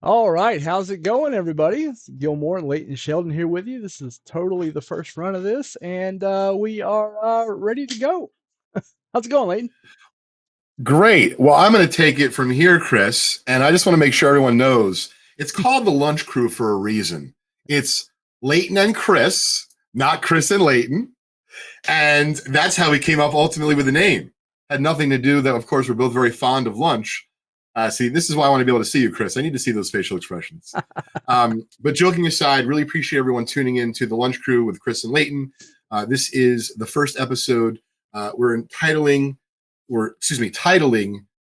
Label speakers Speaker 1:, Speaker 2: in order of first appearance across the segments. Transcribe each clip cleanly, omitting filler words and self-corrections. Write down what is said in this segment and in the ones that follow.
Speaker 1: All right, how's it going, everybody? It's Gilmore and Leighton Sheldon here with you. This is totally the first run of this, and we are ready to go. How's it going, Leighton?
Speaker 2: Great. Well, I'm going to take it from here, Chris, and I just want to make sure everyone knows it's called the Lunch Crew for a reason. It's Leighton and Chris, not Chris and Leighton, and that's how we came up ultimately with the name. Had nothing to do that. Of course, we're both very fond of lunch. See, this is why I want to be able to see you, Chris. I need to see those facial expressions. But joking aside, really appreciate everyone tuning in to the Lunch Crew with Chris and Leighton. This is the first episode. Titling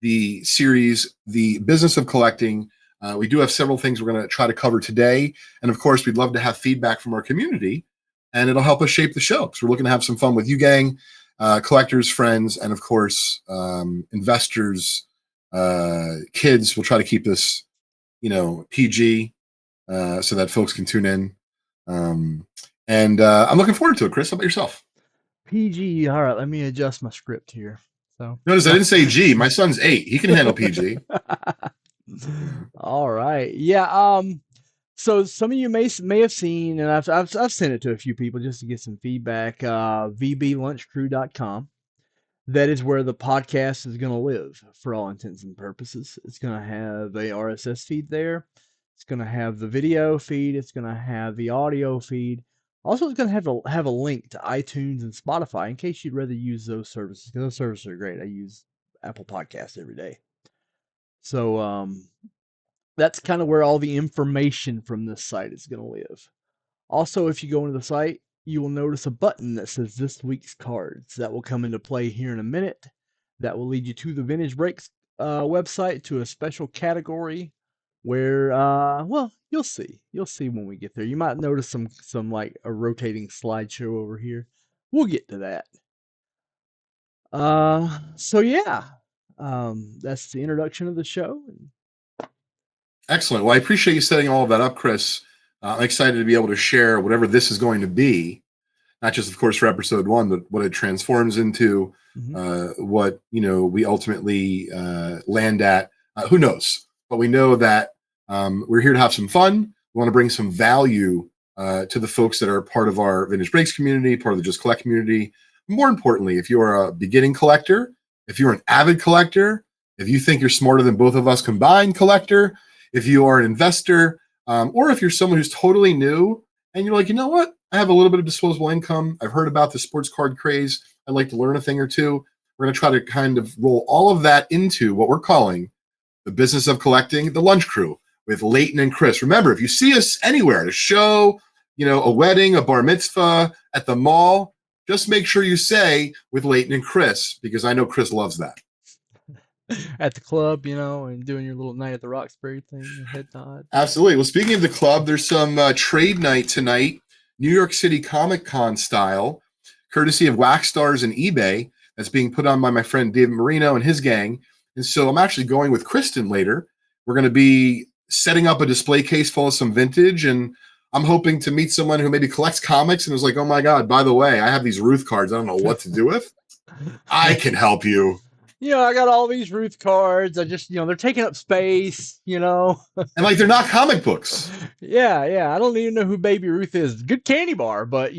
Speaker 2: the series "The Business of Collecting." We do have several things we're going to try to cover today, and of course, we'd love to have feedback from our community, and it'll help us shape the show. So we're looking to have some fun with you, gang, collectors, friends, and of course, investors, kids. We'll try to keep this, PG, so that folks can tune in. And I'm looking forward to it. Chris, how about yourself?
Speaker 1: PG. All right, let me adjust my script here. So,
Speaker 2: Notice I didn't say G. My son's 8. He can handle PG.
Speaker 1: all right, yeah. So some of you may have seen, and I've sent it to a few people just to get some feedback. VBLunchCrew.com. That is where the podcast is going to live for all intents and purposes. It's going to have a RSS feed there. It's going to have the video feed. It's going to have the audio feed. Also, it's going to have a link to iTunes and Spotify in case you'd rather use those services, because those services are great. I use Apple Podcasts every day. So that's kind of where all the information from this site is going to live. Also, if you go into the site, you will notice a button that says this week's cards. That will come into play here in a minute. That will lead you to the Vintage Breaks website to a special category where, well, you'll see. You'll see when we get there. You might notice some like a rotating slideshow over here. We'll get to that. So yeah, that's the introduction of the show.
Speaker 2: Excellent. Well, I appreciate you setting all of that up, Chris. I'm excited to be able to share whatever this is going to be, not just, of course, for episode 1, but what it transforms into,
Speaker 1: Mhm.
Speaker 2: what we ultimately land at. Who knows? But we know that we're here to have some fun. We want to bring some value to the folks that are part of our Vintage Breaks community, part of the Just Collect community. More importantly, if you are a beginning collector, if you're an avid collector, if you think you're smarter than both of us combined collector, if you are an investor, or if you're someone who's totally new and you're like, you know what? I have a little bit of disposable income. I've heard about the sports card craze. I'd like to learn a thing or two. We're going to try to kind of roll all of that into what we're calling the business of collecting, the Lunch Crew with Leighton and Chris. Remember, if you see us anywhere at a show, a wedding, a bar mitzvah, at the mall, just make sure you say with Leighton and Chris, because I know Chris loves that.
Speaker 1: At the club, and doing your little night at the Roxbury thing, your head nod.
Speaker 2: Absolutely. Well, speaking of the club, there's some trade night tonight, New York City Comic Con style, courtesy of Wax Stars and eBay, that's being put on by my friend David Marino and his gang. And so I'm actually going with Kristen later. We're going to be setting up a display case full of some vintage, and I'm hoping to meet someone who maybe collects comics and was like, oh my God, by the way, I have these Ruth cards I don't know what to do with. I can help you.
Speaker 1: I got all these Ruth cards. I just, they're taking up space,
Speaker 2: And like, they're not comic books.
Speaker 1: Yeah, yeah. I don't even know who Baby Ruth is. Good candy bar, but.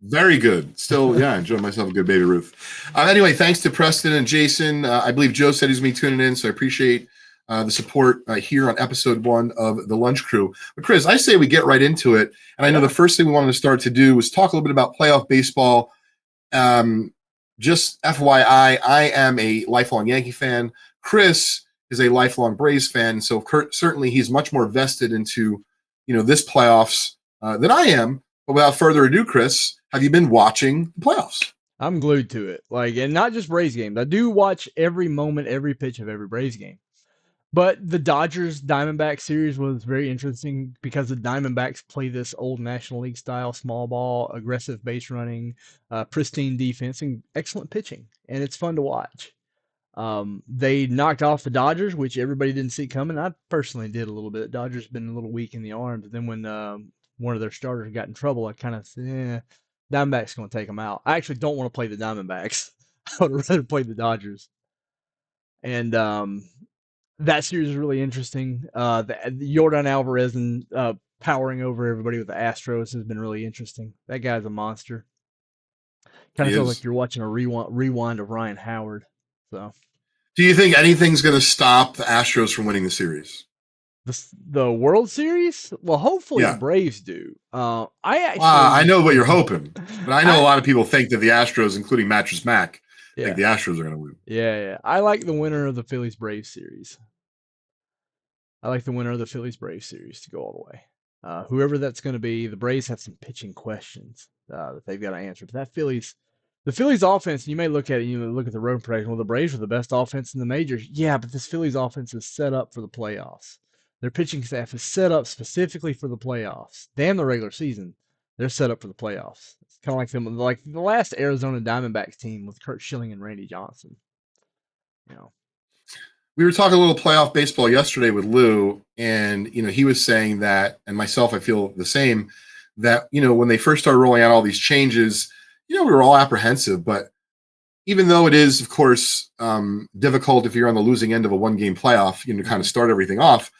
Speaker 2: Very good. Still, yeah, enjoying myself a good Baby Ruth. Anyway, thanks to Preston and Jason. I believe Joe said he's going to be tuning in, so I appreciate the support here on episode 1 of the Lunch Crew. But Chris, I say we get right into it. And I know the first thing we wanted to start to do was talk a little bit about playoff baseball. Just FYI, I am a lifelong Yankee fan. Chris is a lifelong Braves fan, so certainly he's much more vested into this playoffs than I am. But without further ado, Chris, have you been watching the playoffs?
Speaker 1: I'm glued to it. And not just Braves games. I do watch every moment, every pitch of every Braves game. But the Dodgers Diamondback series was very interesting because the Diamondbacks play this old National League style small ball, aggressive base running, pristine defense, and excellent pitching. And it's fun to watch. They knocked off the Dodgers, which everybody didn't see coming. I personally did a little bit. Dodgers been a little weak in the arms. Then when one of their starters got in trouble, I kind of said, Diamondbacks going to take them out. I actually don't want to play the Diamondbacks. I would rather play the Dodgers. And that series is really interesting. The Jordan Alvarez and powering over everybody with the Astros has been really interesting. That guy's a monster. Kind
Speaker 2: He
Speaker 1: of feels like
Speaker 2: is.
Speaker 1: you're watching a rewind of Ryan Howard. So
Speaker 2: Do you think anything's going to stop the Astros from winning the series?
Speaker 1: the World Series, well, hopefully the
Speaker 2: Yeah.
Speaker 1: Braves do. I
Speaker 2: I
Speaker 1: actually,
Speaker 2: know what you're hoping, but I know a
Speaker 1: I
Speaker 2: lot of people think that the Astros, including Mattress Mac, think
Speaker 1: yeah,
Speaker 2: the Astros are going to win.
Speaker 1: yeah. I like the winner of the Phillies Braves series. I like the winner of the Phillies Braves series to go all the way. Whoever that's going to be, the Braves have some pitching questions that they've got to answer. But the Phillies offense, you may look at it, look at the road projection. Well, the Braves are the best offense in the majors. Yeah, but this Phillies offense is set up for the playoffs. Their pitching staff is set up specifically for the playoffs. Damn the regular season, they're set up for the playoffs. It's kind of like them, like the last Arizona Diamondbacks team with Kurt Schilling and Randy Johnson. You know,
Speaker 2: We were talking a little playoff baseball yesterday with Lou, and he was saying that, and myself, I feel the same. That when they first started rolling out all these changes, we were all apprehensive. But even though it is, of course, difficult if you're on the losing end of a one-game playoff, to kind of
Speaker 1: mm-hmm.
Speaker 2: start everything off.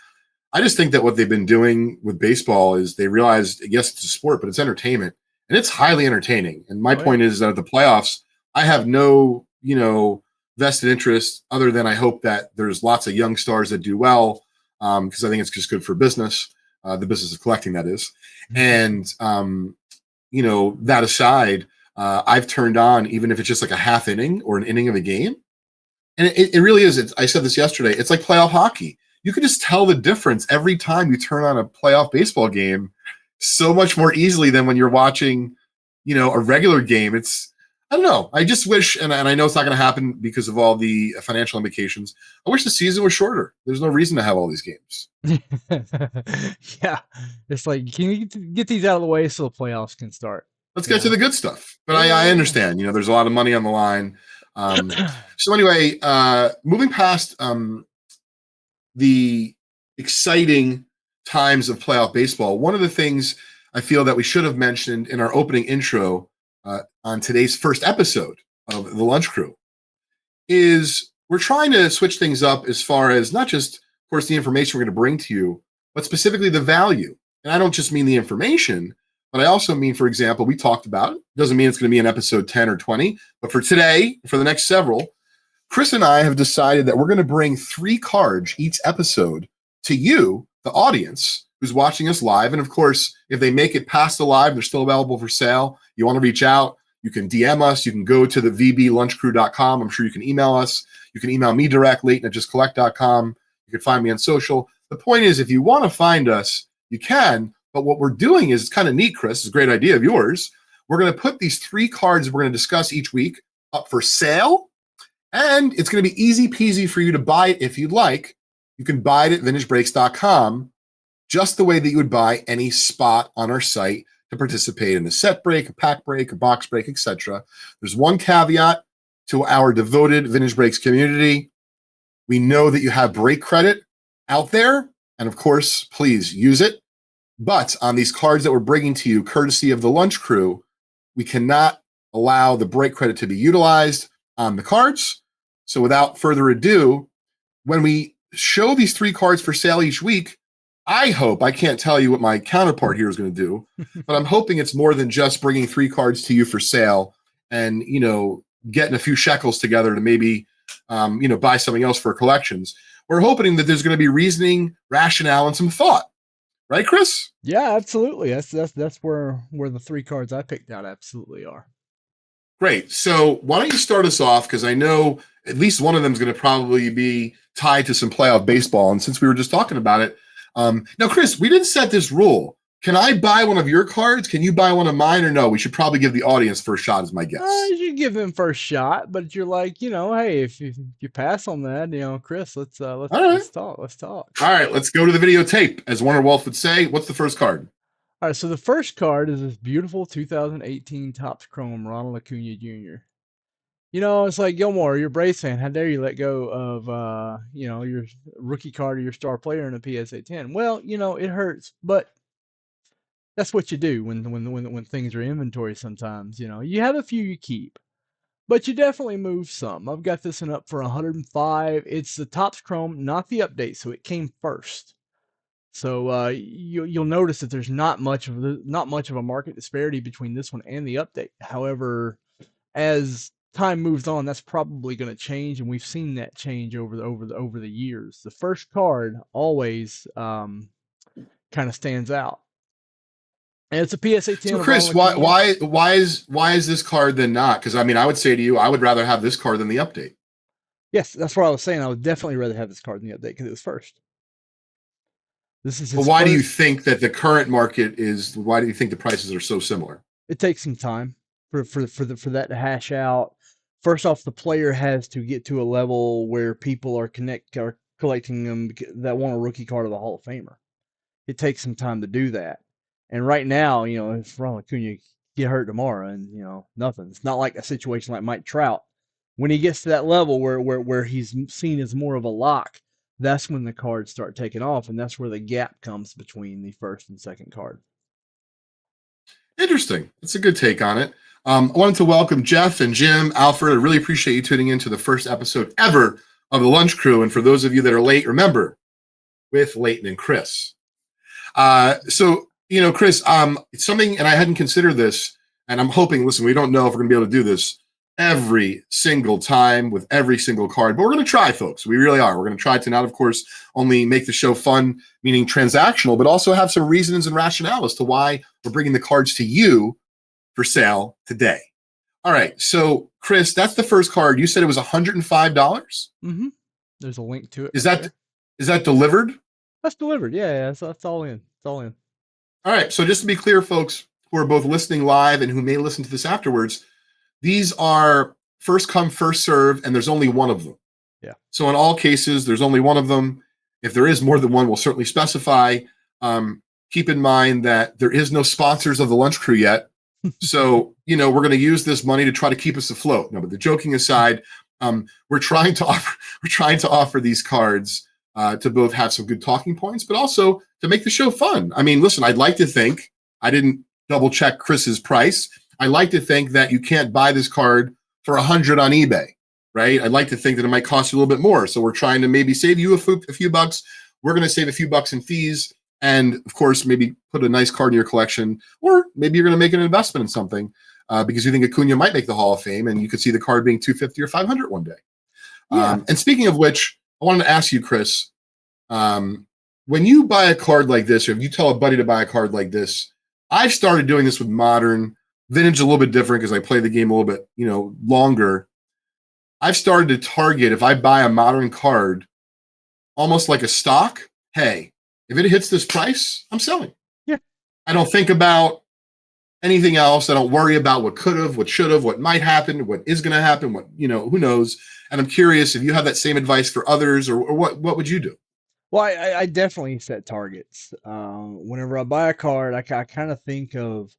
Speaker 2: I just think that what they've been doing with baseball is they realized, yes, it's a sport, but it's entertainment, and it's highly entertaining. And my
Speaker 1: Oh yeah.
Speaker 2: point is that at the playoffs, I have no, vested interest other than I hope that there's lots of young stars that do well, because I think it's just good for business, the business of collecting, that is. And that aside, I've turned on even if it's just like a half inning or an inning of a game, and it really is. I said this yesterday. It's like playoff hockey. You can just tell the difference every time you turn on a playoff baseball game so much more easily than when you're watching, a regular game. I don't know. I just wish, and I know it's not going to happen because of all the financial implications. I wish the season was shorter. There's no reason to have all these games.
Speaker 1: Yeah, it's like, can you get these out of the way so the playoffs can start?
Speaker 2: Let's
Speaker 1: You
Speaker 2: get to
Speaker 1: know?
Speaker 2: the good stuff. But I
Speaker 1: Yeah,
Speaker 2: understand, there's a lot of money on the line.
Speaker 1: yeah.
Speaker 2: So anyway, moving past the exciting times of playoff baseball, one of the things I feel that we should have mentioned in our opening intro on today's first episode of the Lunch Crew is we're trying to switch things up as far as not just, of course, the information we're going to bring to you, but specifically the value. And I don't just mean the information, but I also mean, for example, we talked about it. Doesn't mean it's going to be in episode 10 or 20, but for today, for the next several, Chris and I have decided that we're going to bring 3 cards each episode to you, the audience, who's watching us live. And of course, if they make it past the live, they're still available for sale. You want to reach out, you can DM us. You can go to the vblunchcrew.com. I'm sure you can email us. You can email me direct, Leighton at justcollect.com. You can find me on social. The point is, if you want to find us, you can. But what we're doing is, it's kind of neat, Chris. It's a great idea of yours. We're going to put these 3 cards we're going to discuss each week up for sale. And it's going to be easy peasy for you to buy it if you'd like. You can buy it at vintagebreaks.com, just the way that you would buy any spot on our site to participate in a set break, a pack break, a box break, etc. There's one caveat to our devoted Vintage Breaks community. We know that you have break credit out there, and of course, please use it. But on these cards that we're bringing to you, courtesy of the Lunch Crew, we cannot allow the break credit to be utilized on the cards. So without further ado, when we show these 3 cards for sale each week, I hope, I can't tell you what my counterpart here is going to do, but I'm hoping it's more than just bringing 3 cards to you for sale and, getting a few shekels together to maybe, buy something else for collections. We're hoping that there's going to be reasoning, rationale, and some thought. Right, Chris?
Speaker 1: Yeah, absolutely. That's where the 3 cards I picked out absolutely are.
Speaker 2: Great. So why don't you start us off? Because I know at least one of them is going to probably be tied to some playoff baseball. And since we were just talking about it, now, Chris, we didn't set this rule. Can I buy one of your cards? Can you buy one of mine, or no? We should probably give the audience first shot, is my guess.
Speaker 1: You should give them first shot, but you're like, hey, if you pass on that, Chris, let's
Speaker 2: All right.
Speaker 1: let's talk. Let's talk.
Speaker 2: All right, let's go to the videotape. As Warner Wolf would say, what's the first card?
Speaker 1: All right, so the first card is this beautiful 2018 Topps Chrome Ronald Acuna Jr. It's like, Gilmore, you're a Braves fan. How dare you let go of your rookie card or your star player in a PSA 10? Well, it hurts, but that's what you do when things are inventory sometimes. You have a few you keep. But you definitely move some. I've got this one up for 105. It's the Topps Chrome, not the update, so it came first. So you'll notice that there's not much of a market disparity between this one and the update. However, as time moves on, that's probably going to change, and we've seen that change over the years. The first card always kind of stands out, and it's a PSA 10
Speaker 2: So
Speaker 1: of
Speaker 2: Chris,
Speaker 1: Ronald Acuna.
Speaker 2: why is this card then not? Because I mean, I would say to you, I would rather have this card than the update.
Speaker 1: Yes, that's what I was saying. I would definitely rather have this card in the update because it was first. This is
Speaker 2: But
Speaker 1: his
Speaker 2: why do you
Speaker 1: first.
Speaker 2: think that the current market is? Why do you think the prices are so similar?
Speaker 1: It takes some time for that to hash out. First off, the player has to get to a level where people are collecting them that want a rookie card of the Hall of Famer. It takes some time to do that. And right now, if Ronald Acuna get hurt tomorrow and nothing, it's not like a situation like Mike Trout. When he gets to that level where he's seen as more of a lock, that's when the cards start taking off, and that's where the gap comes between the first and second card.
Speaker 2: Interesting. That's a good take on it. I wanted to welcome Jeff and Jim, Alfred. I really appreciate you tuning into the first episode ever of the Lunch Crew. And for those of you that are late, remember, with Leighton and Chris. Chris, it's something, and I hadn't considered this, and I'm hoping, listen, we don't know if we're going to be able to do this every single time with every single card, but we're going to try, folks. We really are. We're going to try to not, of course, only make the show fun, meaning transactional, but also have some reasons and rationale as to why we're bringing the cards to you for sale today. All right. So, Chris, that's the first card. You said it was $105.
Speaker 1: Mm-hmm. There's a link to it.
Speaker 2: Is that delivered?
Speaker 1: That's delivered. Yeah. So that's all in. It's all in.
Speaker 2: All right. So just to be clear, folks who are both listening live and who may listen to this afterwards, these are first come, first serve, and there's only one of them.
Speaker 1: Yeah.
Speaker 2: So in all cases, there's only one of them. If there is more than one, we'll certainly specify. Keep in mind that there is no sponsors of the Lunch Crew yet. So, we're going to use this money to try to keep us afloat. No, but the joking aside, we're trying to offer these cards to both have some good talking points, but also to make the show fun. I mean, listen, I'd like to think, I didn't double check Chris's price. I like to think that you can't buy this card for $100 on eBay, right? I'd like to think that it might cost you a little bit more. So we're trying to maybe save you a few bucks. We're going to save a few bucks in fees. And of course, maybe put a nice card in your collection, or maybe you're going to make an investment in something because you think Acuna might make the Hall of Fame, and you could see the card being 250 or 500 one day.
Speaker 1: Yeah.
Speaker 2: And speaking of which, I wanted to ask you, Chris, when you buy a card like this, or if you tell a buddy to buy a card like this, I've started doing this with Modern. Vintage a little bit different because I play the game a little bit, longer. I've started to target, if I buy a Modern card, almost like a stock. Hey, if it hits this price, I'm selling.
Speaker 1: Yeah.
Speaker 2: I don't think about anything else. I don't worry about what could have, what should have, what might happen, what is going to happen, what, who knows. And I'm curious if you have that same advice for others, or what would you do?
Speaker 1: Well, I definitely set targets. Whenever I buy a card, I kind of think of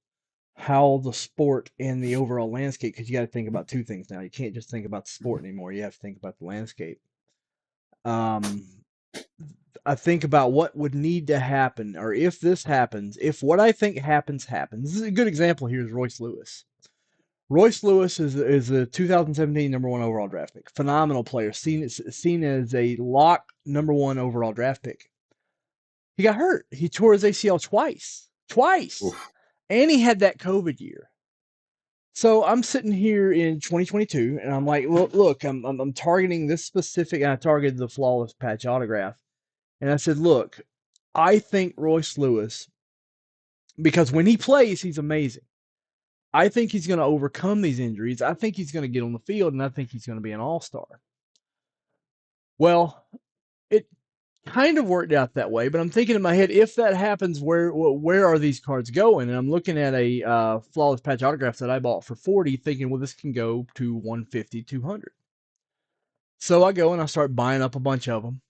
Speaker 1: how the sport and the overall landscape, because you got to think about two things now. You can't just think about the sport anymore. You have to think about the landscape. I think about what would need to happen, or if this happens, if what I think happens. This is a good example here is Royce Lewis. Royce Lewis is a 2017 number one overall draft pick. Phenomenal player, seen as a lock number one overall draft pick. He got hurt. He tore his ACL twice,
Speaker 2: Oof.
Speaker 1: and he had that COVID year. So I'm sitting here in 2022, and I'm like, look, I'm targeting this specific, and I targeted the flawless patch autograph. And I said, look, I think Royce Lewis, because when he plays, he's amazing. I think he's going to overcome these injuries. I think he's going to get on the field, and I think he's going to be an all-star. Well, it kind of worked out that way, but I'm thinking in my head, if that happens, where are these cards going? And I'm looking at a flawless patch autograph that I bought for $40, thinking, well, this can go to $150, $200. So I go and I start buying up a bunch of them.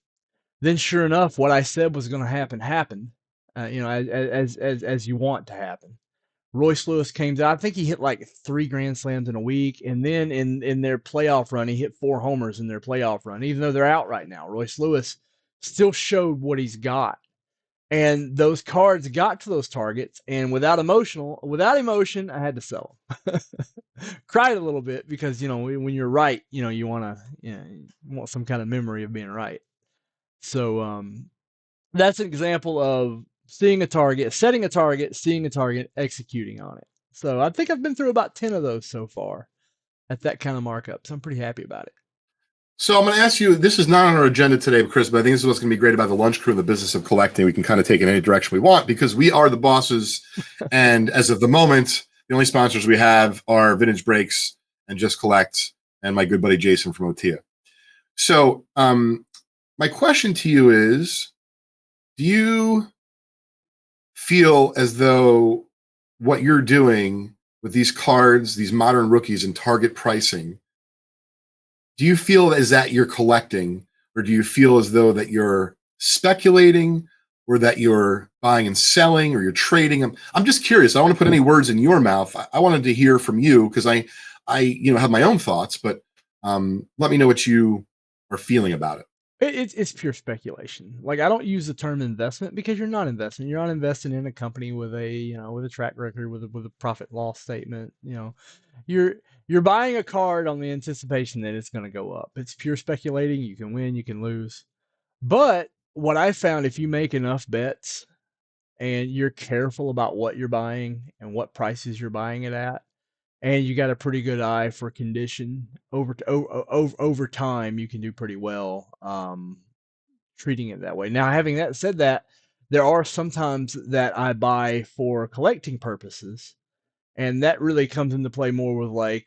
Speaker 1: Then, sure enough, what I said was going to happen happened. As you want to happen. Royce Lewis came out. I think he hit like 3 grand slams in a week, and then in their playoff run, he hit 4 homers in their playoff run. Even though they're out right now, Royce Lewis still showed what he's got. And those cards got to those targets, and without emotion, I had to sell them. Cried a little bit because when you're right, you you want some kind of memory of being right. So that's an example of seeing a target, setting a target, seeing a target, executing on it. So I think I've been through about 10 of those so far at that kind of markup. So I'm pretty happy about it.
Speaker 2: So I'm going to ask you. This is not on our agenda today, Chris, but I think this is what's going to be great about the lunch crew and the business of collecting. We can kind of take it in any direction we want because we are the bosses. And as of the moment, the only sponsors we have are Vintage Breaks and Just Collect, and my good buddy Jason from Otia. So my question to you is: do you feel as though what you're doing with these cards, these modern rookies, and target pricing? Do you feel as that you're collecting, or do you feel as though that you're speculating, or that you're buying and selling, or you're trading? I'm just curious. I don't want to put any words in your mouth. I wanted to hear from you because I have my own thoughts, but let me know what you are feeling about it.
Speaker 1: It's pure speculation. Like I don't use the term investment because you're not investing. You're not investing in a company with a track record with a profit loss statement. You're you're buying a card on the anticipation that it's going to go up. It's pure speculating. You can win, you can lose. But what I found, if you make enough bets and you're careful about what you're buying and what prices you're buying it at, and you got a pretty good eye for condition over time, you can do pretty well treating it that way. Now, having that said, that there are sometimes that I buy for collecting purposes, and that really comes into play more with like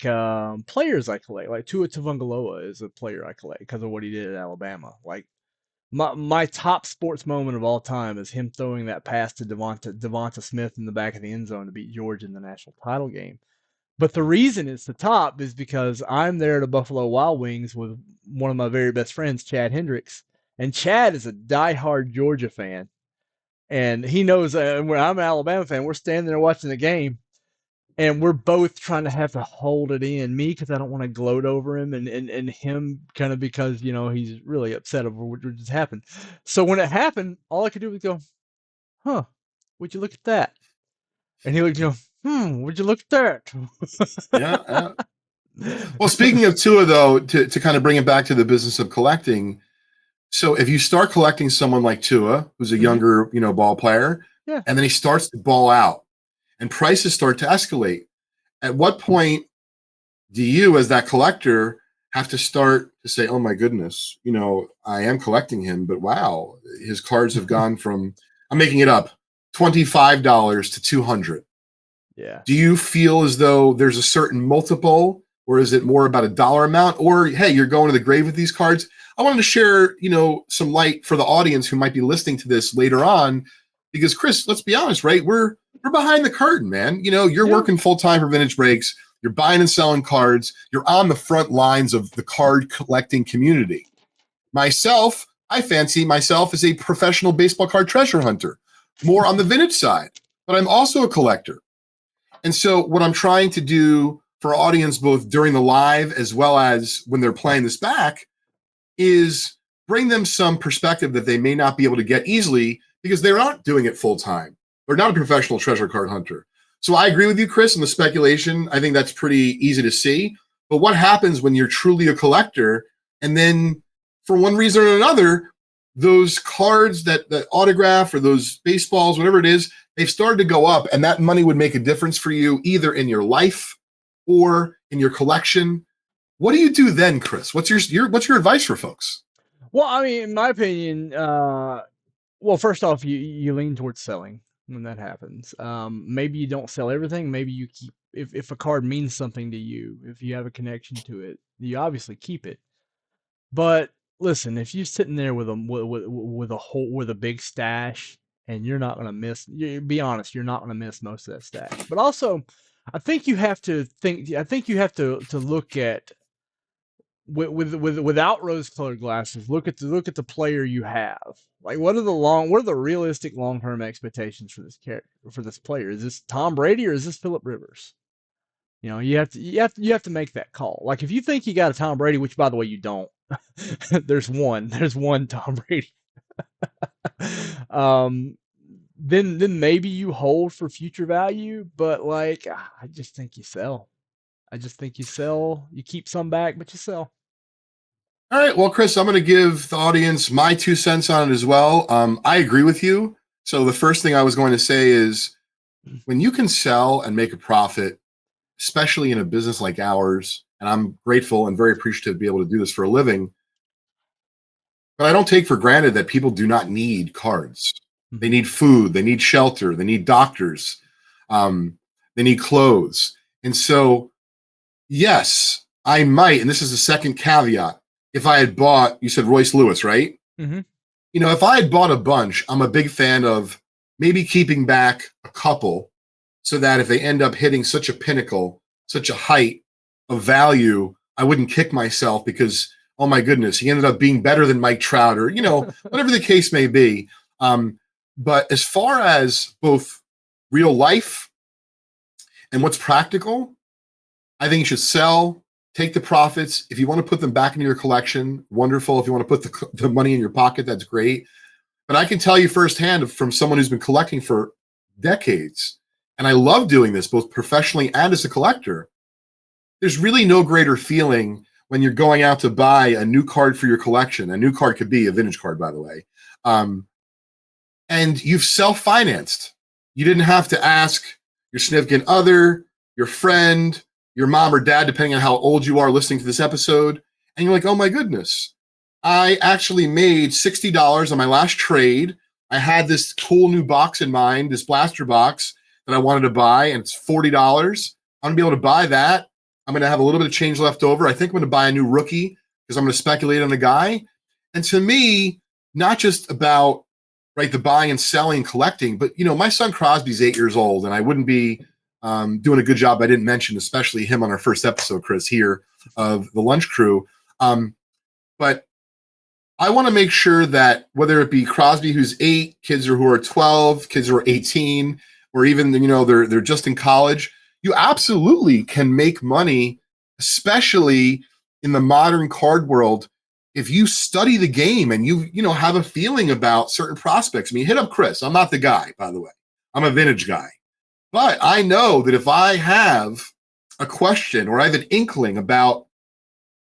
Speaker 1: players I collect. Like Tua Tagovailoa is a player I collect because of what he did at Alabama. Like my top sports moment of all time is him throwing that pass to Devonta Smith in the back of the end zone to beat Georgia in the national title game. But the reason it's the top is because I'm there at Buffalo Wild Wings with one of my very best friends, Chad Hendricks, and Chad is a diehard Georgia fan, and he knows where I'm an Alabama fan. We're standing there watching the game, and we're both trying to have to hold it in. Me because I don't want to gloat over him, and him kind of because he's really upset over what just happened. So when it happened, all I could do was go, "Huh? Would you look at that?" And he would go, "Would you look at
Speaker 2: Yeah.
Speaker 1: that?"
Speaker 2: Well, speaking of Tua, though, to kind of bring it back to the business of collecting. So if you start collecting someone like Tua, who's a
Speaker 1: Mhm.
Speaker 2: younger, ball player,
Speaker 1: Yeah.
Speaker 2: and then he starts to ball out and prices start to escalate, at what point do you, as that collector, have to start to say, oh my goodness, I am collecting him, but wow, his cards have gone from, I'm making it up, $25 to 200.
Speaker 1: Yeah.
Speaker 2: Do you feel as though there's a certain multiple, or is it more about a dollar amount? Or hey, you're going to the grave with these cards? I wanted to share, some light for the audience who might be listening to this later on, because Chris, let's be honest, right? We're behind the curtain, man. You're
Speaker 1: Yeah.
Speaker 2: working full time for Vintage Breaks. You're buying and selling cards. You're on the front lines of the card collecting community. Myself, I fancy myself as a professional baseball card treasure hunter, more on the vintage side, but I'm also a collector. And so, what I'm trying to do for our audience, both during the live as well as when they're playing this back, is bring them some perspective that they may not be able to get easily because they're not doing it full time. They're not a professional treasure card hunter. So, I agree with you, Chris, in the speculation. I think that's pretty easy to see. But what happens when you're truly a collector and then, for one reason or another, those cards, that autograph or those baseballs, whatever it is, they've started to go up, and that money would make a difference for you either in your life or in your collection. What do you do then, Chris? What's your advice for folks?
Speaker 1: Well, I mean, in my opinion, well, first off, you lean towards selling when that happens. Maybe you don't sell everything. Maybe you keep if a card means something to you, if you have a connection to it, you obviously keep it. But listen, if you're sitting there with a big stash and you're not gonna miss, be honest, you're not gonna miss most of that stash. But also, I think you have to think. I think you have to look at without rose-colored glasses. Look at the player you have. Like, what are the realistic long-term expectations for this character, for this player? Is this Tom Brady or is this Philip Rivers? You have to make that call. Like, if you think you got a Tom Brady, which by the way you don't, there's one Tom Brady. um, then maybe you hold for future value, but like I just think you sell. I just think you sell. You keep some back, but you sell.
Speaker 2: All right. Well, Chris, I'm going to give the audience my 2 cents on it as well. I agree with you. So the first thing I was going to say is when you can sell and make a profit, especially in a business like ours, and I'm grateful and very appreciative to be able to do this for a living, but I don't take for granted that people do not need cards. They
Speaker 1: Mhm.
Speaker 2: need food, they need shelter, they need doctors, um, they need clothes. And so, yes, I might, and this is the second caveat. If I had bought, you said Royce Lewis, right?
Speaker 1: Mhm.
Speaker 2: If I had bought a bunch, I'm a big fan of maybe keeping back a couple so that if they end up hitting such a pinnacle, such a height of value, I wouldn't kick myself because, oh my goodness, he ended up being better than Mike Trout or, whatever the case may be. But as far as both real life and what's practical, I think you should sell, take the profits. If you want to put them back into your collection, wonderful. If you want to put the money in your pocket, that's great. But I can tell you firsthand from someone who's been collecting for decades, and I love doing this both professionally and as a collector. There's really no greater feeling when you're going out to buy a new card for your collection. A new card could be a vintage card, by the way. And you've self-financed. You didn't have to ask your significant other, your friend, your mom or dad, depending on how old you are listening to this episode. And you're like, oh my goodness, I actually made $60 on my last trade. I had this cool new box in mind, this blaster box that I wanted to buy, and it's $40. I'm gonna be able to buy that. I'm gonna have a little bit of change left over. I think I'm gonna buy a new rookie because I'm gonna speculate on a guy. And to me, not just about right the buying and selling, collecting, but my son Crosby's 8 years old, and I wouldn't be doing a good job. I didn't mention, especially him on our first episode, Chris, here of the Lunch Crew. But I want to make sure that whether it be Crosby, who's 8, kids who are 12, kids who are 18, or even they're just in college, you absolutely can make money, especially in the modern card world, if you study the game and you have a feeling about certain prospects. I mean, hit up Chris. I'm not the guy, by the way. I'm a vintage guy. But I know that if I have a question or I have an inkling about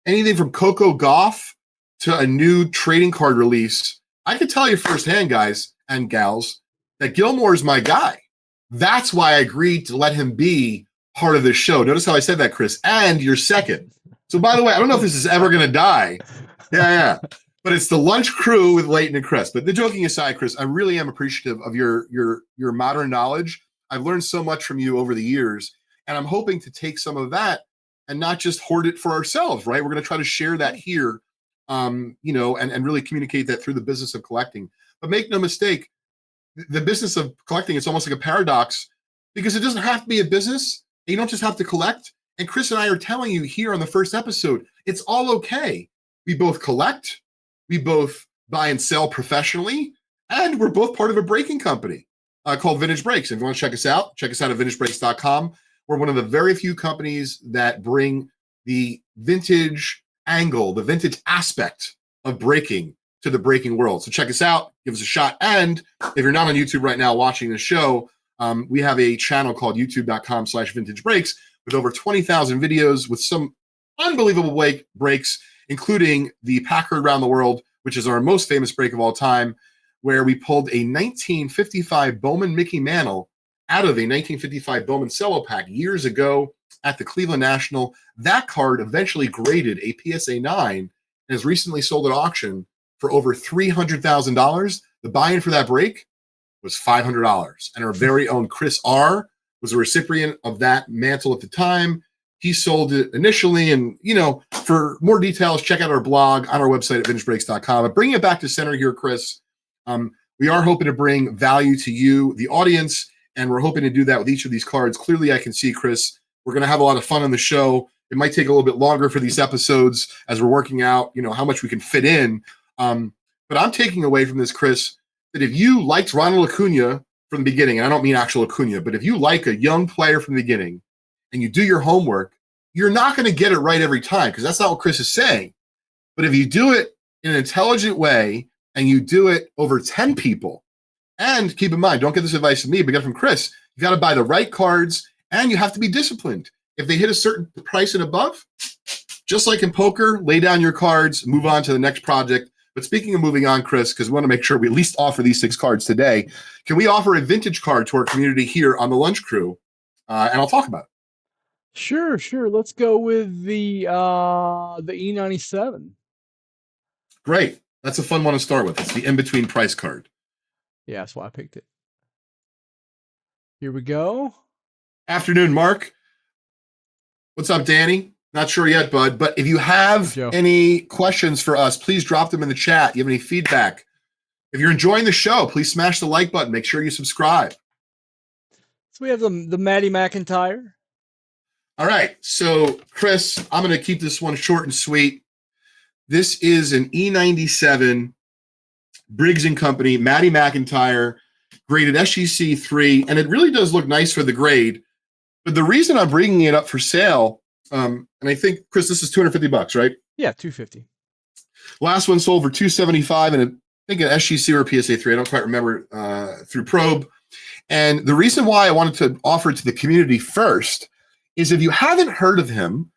Speaker 2: anything from Coco Gauff to a new trading card release, I can tell you firsthand, guys and gals, that Gilmore is my guy. That's why I agreed to let him be part of this show. Notice how I said that, Chris. And you're second. So, by the way, I don't know if this is ever going to die. Yeah. But it's the Lunch Crew with Leighton and Chris. But the joking aside, Chris, I really am appreciative of your modern knowledge. I've learned so much from you over the years, and I'm hoping to take some of that and not just hoard it for ourselves, right? We're going to try to share that here, and really communicate that through the business of collecting. But make no mistake, the business of collecting, it's almost like a paradox because it doesn't have to be a business. You don't just have to collect. And Chris and I are telling you here on the first episode, it's all okay. We both collect, we both buy and sell professionally, and we're both part of a breaking company called Vintage Breaks. If you want to check us out at vintagebreaks.com. We're one of the very few companies that bring the vintage angle, the vintage aspect of breaking to the breaking world. So check us out, give us a shot. And if you're not on YouTube right now watching the show, we have a channel called youtube.com/vintage breaks with over 20,000 videos with some unbelievable breaks, including the Packard Around the World, which is our most famous break of all time, where we pulled a 1955 Bowman Mickey Mantle out of a 1955 Bowman cello pack years ago at the Cleveland National. That card eventually graded a PSA 9 and has recently sold at auction for over $300,000. The buy-in for that break was $500. And our very own Chris R. was a recipient of that mantle at the time. He sold it initially. And, for more details, check out our blog on our website at vintagebreaks.com. But bringing it back to center here, Chris, we are hoping to bring value to you, the audience, and we're hoping to do that with each of these cards. Clearly, I can see, Chris, we're going to have a lot of fun on the show. It might take a little bit longer for these episodes as we're working out, how much we can fit in. But I'm taking away from this, Chris, that if you liked Ronald Acuna from the beginning, and I don't mean actual Acuna, but if you like a young player from the beginning and you do your homework, you're not going to get it right every time because that's not what Chris is saying. But if you do it in an intelligent way and you do it over 10 people, And keep in mind, don't get this advice from me, but get it from Chris. You got to buy the right cards, and you have to be disciplined. If they hit a certain price and above, just like in poker, lay down your cards, move on to the next project. But speaking of moving on, Chris, because we want to make sure we at least offer these 6 cards today, can we offer a vintage card to our community here on the Lunch Crew? And I'll talk about it.
Speaker 1: Sure, sure. Let's go with the E97.
Speaker 2: Great. That's a fun one to start with. It's the in-between price card.
Speaker 1: Yeah, that's why I picked it. Here we go.
Speaker 2: Afternoon, Mark. What's up, Danny? Not sure yet, bud. But if you have any questions for us, please drop them in the chat. You have any feedback? If you're enjoying the show, please smash the like button. Make sure you subscribe.
Speaker 1: So we have the Maddie McIntyre.
Speaker 2: All right. So, Chris, I'm going to keep this one short and sweet. This is an E97 Briggs & Company, Maddie McIntyre, graded SGC 3, and it really does look nice for the grade. But the reason I'm bringing it up for sale, and I think, Chris, this is $250, right?
Speaker 1: Yeah, $250.
Speaker 2: Last one sold for $275, and I think an SGC or a PSA 3. I don't quite remember, through Probe. And the reason why I wanted to offer it to the community first is if you haven't heard of him,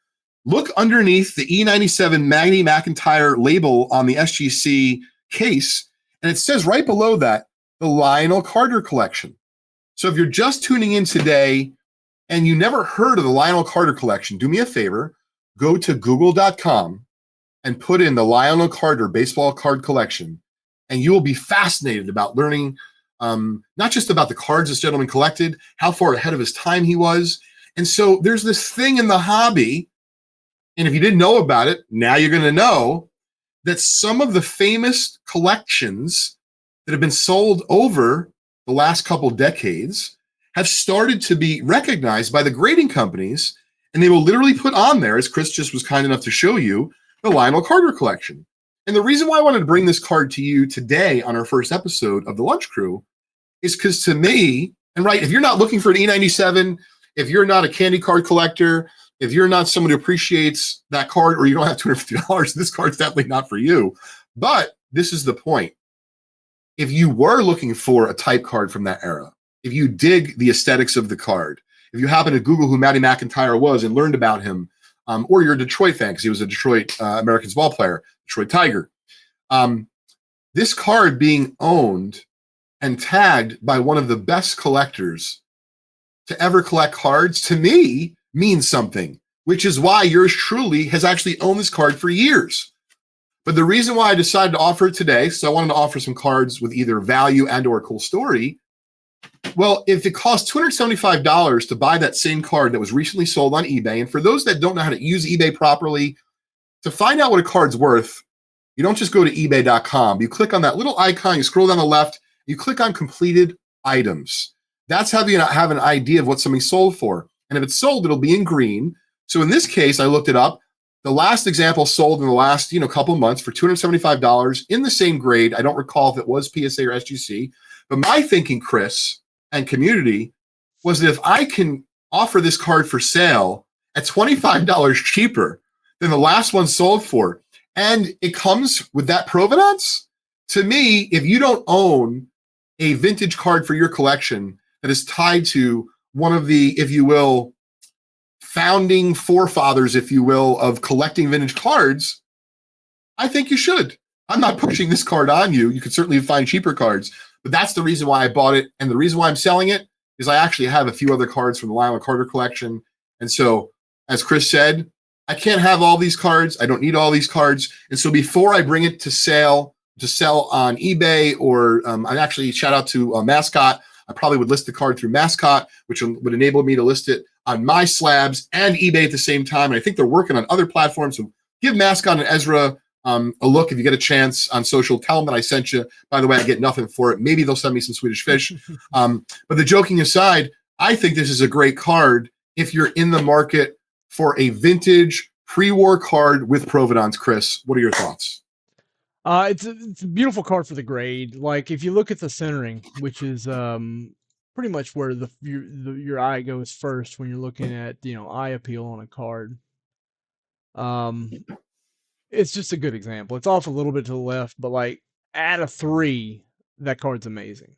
Speaker 2: look underneath the E97 Maddie McIntyre label on the SGC case, and it says right below that, the Lionel Carter Collection. So if you're just tuning in today and you never heard of the Lionel Carter Collection, do me a favor, go to google.com and put in the Lionel Carter Baseball Card Collection, and you will be fascinated about learning not just about the cards this gentleman collected, how far ahead of his time he was. And so there's this thing in the hobby, and if you didn't know about it, now you're going to know that some of the famous collections that have been sold over the last couple decades have started to be recognized by the grading companies, and they will literally put on there, as Chris just was kind enough to show you, the Lionel Carter Collection. And the reason why I wanted to bring this card to you today on our first episode of the Lunch Crew is because, to me, and right, if you're not looking for an E97, if you're not a candy card collector, if you're not someone who appreciates that card, or you don't have $250, this card's definitely not for you. But this is the point. If you were looking for a type card from that era, if you dig the aesthetics of the card, if you happen to Google who Maddie McIntyre was and learned about him, or you're a Detroit fan because he was a Detroit Americans ball player, Detroit Tiger, this card being owned and tagged by one of the best collectors to ever collect cards, to me, means something, which is why yours truly has actually owned this card for years. But the reason why I decided to offer it today, so I wanted to offer some cards with either value and or a cool story. Well, if it costs $275 to buy that same card that was recently sold on eBay, and for those that don't know how to use eBay properly, to find out what a card's worth, you don't just go to ebay.com. You click on that little icon, you scroll down the left, you click on completed items. That's how you have an idea of what something sold for. And if it's sold, it'll be in green. So in this case, I looked it up. The last example sold in the last couple of months for $275 in the same grade. I don't recall if it was PSA or SGC. But my thinking, Chris, and community, was that if I can offer this card for sale at $25 cheaper than the last one sold for, and it comes with that provenance, to me, if you don't own a vintage card for your collection that is tied to one of the, if you will, founding forefathers, if you will, of collecting vintage cards, I think you should. I'm not pushing this card on you. You could certainly find cheaper cards, but that's the reason why I bought it. And the reason why I'm selling it is I actually have a few other cards from the Lionel Carter collection. And so, as Chris said, I can't have all these cards. I don't need all these cards. And so before I bring it to sell on eBay, or I actually shout out to Mascot, I probably would list the card through Mascot, which would enable me to list it on my slabs and eBay at the same time. And I think they're working on other platforms. So give Mascot and Ezra a look if you get a chance on social. Tell them that I sent you. By the way, I get nothing for it. Maybe they'll send me some Swedish fish. But the joking aside, I think this is a great card if you're in the market for a vintage pre-war card with provenance. Chris, what are your thoughts?
Speaker 1: It's a beautiful card for the grade. Like, if you look at the centering, which is pretty much where your eye goes first when you're looking at eye appeal on a card. It's just a good example. It's off a little bit to the left, but like at a 3, that card's amazing.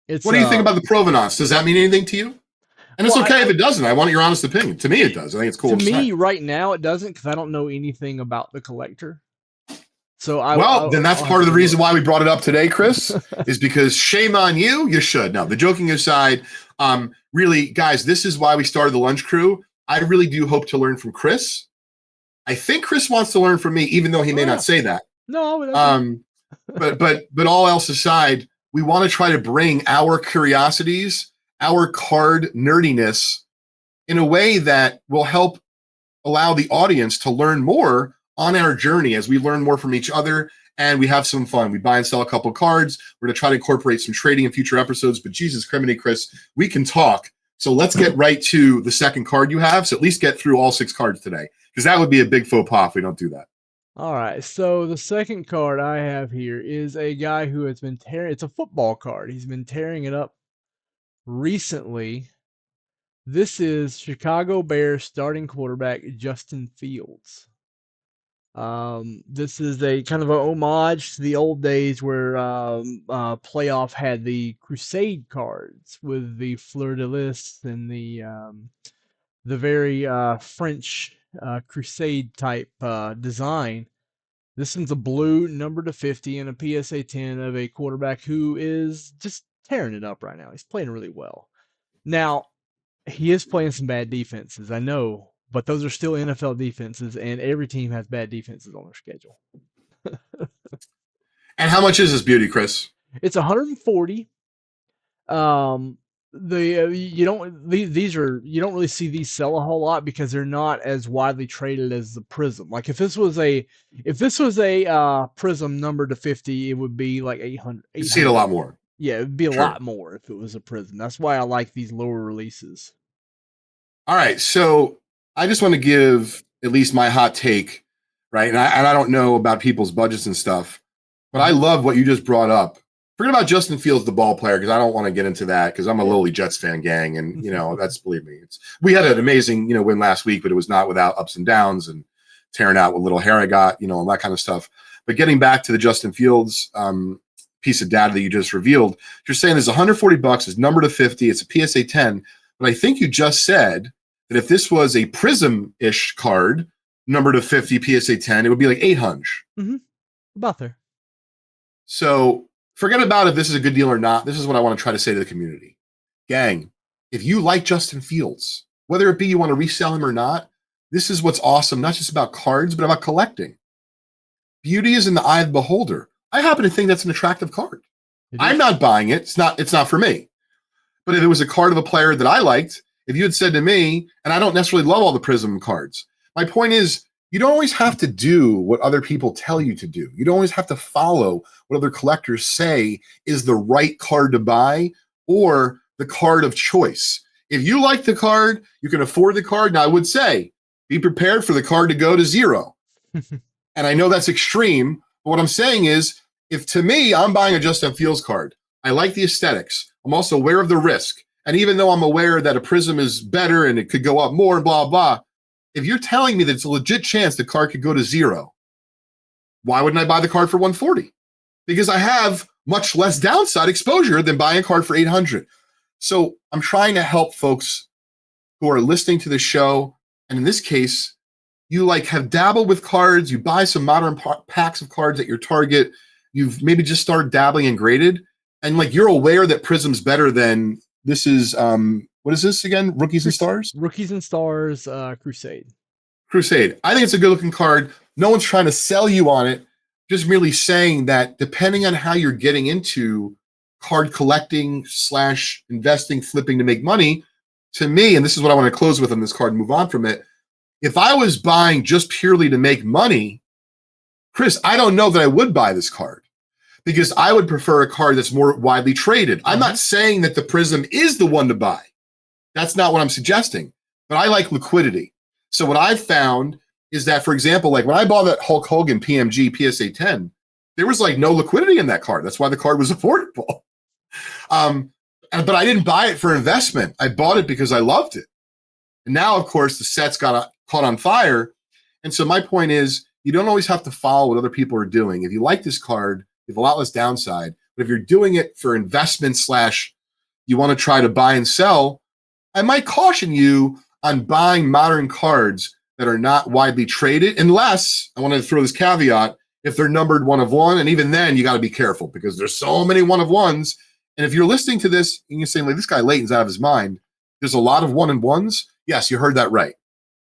Speaker 1: It's
Speaker 2: What do you think about the provenance? Does that mean anything to you? And it's
Speaker 1: well,
Speaker 2: okay if it doesn't. I want your honest opinion. To me, it
Speaker 1: it,
Speaker 2: does. I think it's cool
Speaker 1: to
Speaker 2: to say.
Speaker 1: me right now it doesn't because I don't know anything about the collector. So
Speaker 2: Well, then that's
Speaker 1: I'll
Speaker 2: part
Speaker 1: have
Speaker 2: of
Speaker 1: to
Speaker 2: the reason
Speaker 1: look.
Speaker 2: why we brought it up today, Chris, is because shame on you. You should. No, the joking aside, really, guys, this is why we started the Lunch Crew. I really do hope to learn from Chris. I think Chris wants to learn from me, even though he
Speaker 1: Oh
Speaker 2: may not
Speaker 1: yeah.
Speaker 2: say that.
Speaker 1: No, I do.
Speaker 2: Um, but all else aside, we want to try to bring our curiosities, our card nerdiness, in a way that will help allow the audience to learn more on our journey as we learn more from each other and we have some fun. We buy and sell a couple cards. We're going to try to incorporate some trading in future episodes, but Jesus criminy, Chris, we can talk. So let's get right to the second card you have. So at least get through all 6 cards today, because that would be a big faux pas if we don't do that.
Speaker 1: All right. So the second card I have here is a guy who has been tearing. It's a football card. He's been tearing it up recently. This is Chicago Bears starting quarterback Justin Fields. This is a kind of a homage to the old days where playoff had the Crusade cards with the fleur de lis and the very French Crusade type design. This one's a blue number to 50 and a PSA 10 of a quarterback who is just tearing it up right now. He's playing really well. Now, he is playing some bad defenses, I know, but those are still NFL defenses, and every team has bad defenses on their schedule.
Speaker 2: And how much is this beauty, Chris?
Speaker 1: It's 140. The you don't these are you don't really see these sell a whole lot because they're not as widely traded as the Prism. Like if this was a Prism number to 50, it would be like 800.
Speaker 2: You see it a lot more.
Speaker 1: Yeah, it'd be a
Speaker 2: Sure.
Speaker 1: lot more if it was a Prism. That's why I like these lower releases.
Speaker 2: All right. So I just want to give at least my hot take, right? And I don't know about people's budgets and stuff, but I love what you just brought up. Forget about Justin Fields, the ball player, because I don't want to get into that because I'm a lowly Jets fan, gang, and that's, believe me, we had an amazing win last week, but it was not without ups and downs and tearing out what little hair I got, all that kind of stuff. But getting back to the Justin Fields piece of data that you just revealed, you're saying there's $140, is number to 50, it's a PSA 10, but I think you just said that if this was a Prism-ish card, number to 50, PSA 10, it would be like 800.
Speaker 1: Mm-hmm. About there.
Speaker 2: So forget about if this is a good deal or not. This is what I want to try to say to the community. Gang, if you like Justin Fields, whether it be you want to resell him or not, this is what's awesome, not just about cards, but about collecting. Beauty is in the eye of the beholder. I happen to think that's an attractive card. I'm not buying it. It's not for me. But if it was a card of a player that I liked, if you had said to me, and I don't necessarily love all the Prism cards, my point is, you don't always have to do what other people tell you to do. You don't always have to follow what other collectors say is the right card to buy or the card of choice. If you like the card, you can afford the card. Now, I would say, be prepared for the card to go to 0. And I know that's extreme, but what I'm saying is, if to me, I'm buying a Justin Fields card, I like the aesthetics. I'm also aware of the risk. And even though I'm aware that a Prism is better and it could go up more and blah, blah, if you're telling me that it's a legit chance the card could go to 0, why wouldn't I buy the card for 140? Because I have much less downside exposure than buying a card for 800. So I'm trying to help folks who are listening to the show. And in this case, you have dabbled with cards, you buy some modern packs of cards at your Target, you've maybe just started dabbling in graded, and you're aware that Prism's better than this is, what is this again? Rookies and Stars?
Speaker 1: Rookies and Stars, Crusade.
Speaker 2: Crusade. I think it's a good looking card. No one's trying to sell you on it. Just merely saying that depending on how you're getting into card collecting / investing, flipping to make money, to me, and this is what I want to close with on this card and move on from it. If I was buying just purely to make money, Chris, I don't know that I would buy this card because I would prefer a card that's more widely traded. I'm not saying that the Prism is the one to buy. That's not what I'm suggesting, but I like liquidity. So what I've found is that, for example, when I bought that Hulk Hogan PMG PSA 10, there was no liquidity in that card. That's why the card was affordable. But I didn't buy it for investment. I bought it because I loved it. And now, of course, the set's got caught on fire. And so my point is, you don't always have to follow what other people are doing. If you like this card, you have a lot less downside. But if you're doing it for investment slash you want to try to buy and sell, I might caution you on buying modern cards that are not widely traded, unless I want to throw this caveat, if they're numbered 1 of 1. And even then, you got to be careful because there's so many 1 of 1s. And if you're listening to this and you're saying, like, this guy Leighton's out of his mind, there's a lot of 1 and 1s. Yes, you heard that right.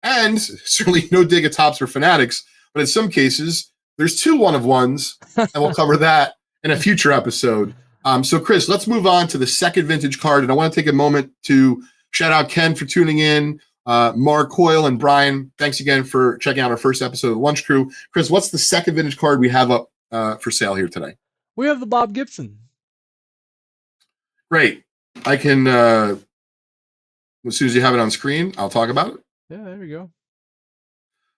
Speaker 2: And certainly no dig at Topps or Fanatics, but in some cases, there's 2 1 of 1s, and we'll cover that in a future episode. So, Chris, let's move on to the second vintage card. And I want to take a moment to shout out Ken for tuning in, Mark Coyle and Brian. Thanks again for checking out our first episode of the Lunch Crew. Chris, what's the second vintage card we have up for sale here today?
Speaker 1: We have the Bob Gibson.
Speaker 2: Great. I can, as soon as you have it on screen, I'll talk about it.
Speaker 1: Yeah, there we go.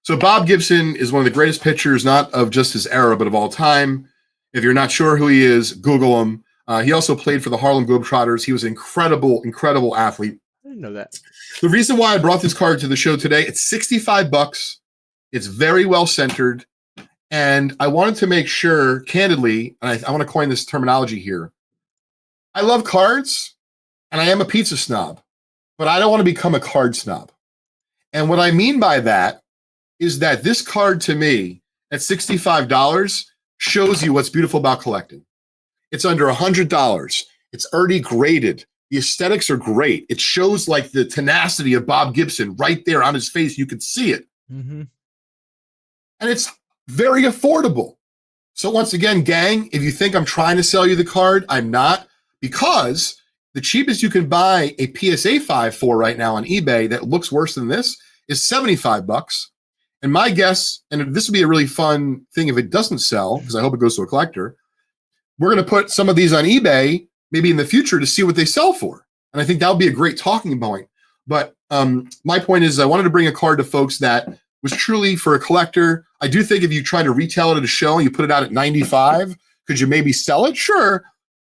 Speaker 2: So Bob Gibson is one of the greatest pitchers, not of just his era, but of all time. If you're not sure who he is, Google him. He also played for the Harlem Globetrotters. He was an incredible, incredible athlete.
Speaker 1: I didn't know that.
Speaker 2: The reason why I brought this card to the show today, it's $65. It's very well centered. And I wanted to make sure, candidly, and I want to coin this terminology here. I love cards, and I am a pizza snob, but I don't want to become a card snob. And what I mean by that is that this card to me at $65 shows you what's beautiful about collecting. It's under $100. It's already graded. The aesthetics are great. It shows like the tenacity of Bob Gibson right there on his face. You can see it.
Speaker 1: Mm-hmm.
Speaker 2: And it's very affordable. So once again, gang, if you think I'm trying to sell you the card, I'm not, because the cheapest you can buy a PSA 5 for right now on eBay that looks worse than this is $75. And my guess, and this would be a really fun thing if it doesn't sell, because I hope it goes to a collector, we're going to put some of these on eBay maybe in the future to see what they sell for. And I think that would be a great talking point. But my point is I wanted to bring a card to folks that was truly for a collector. I do think if you try to retail it at a show and you put it out at $95, could you maybe sell it? Sure.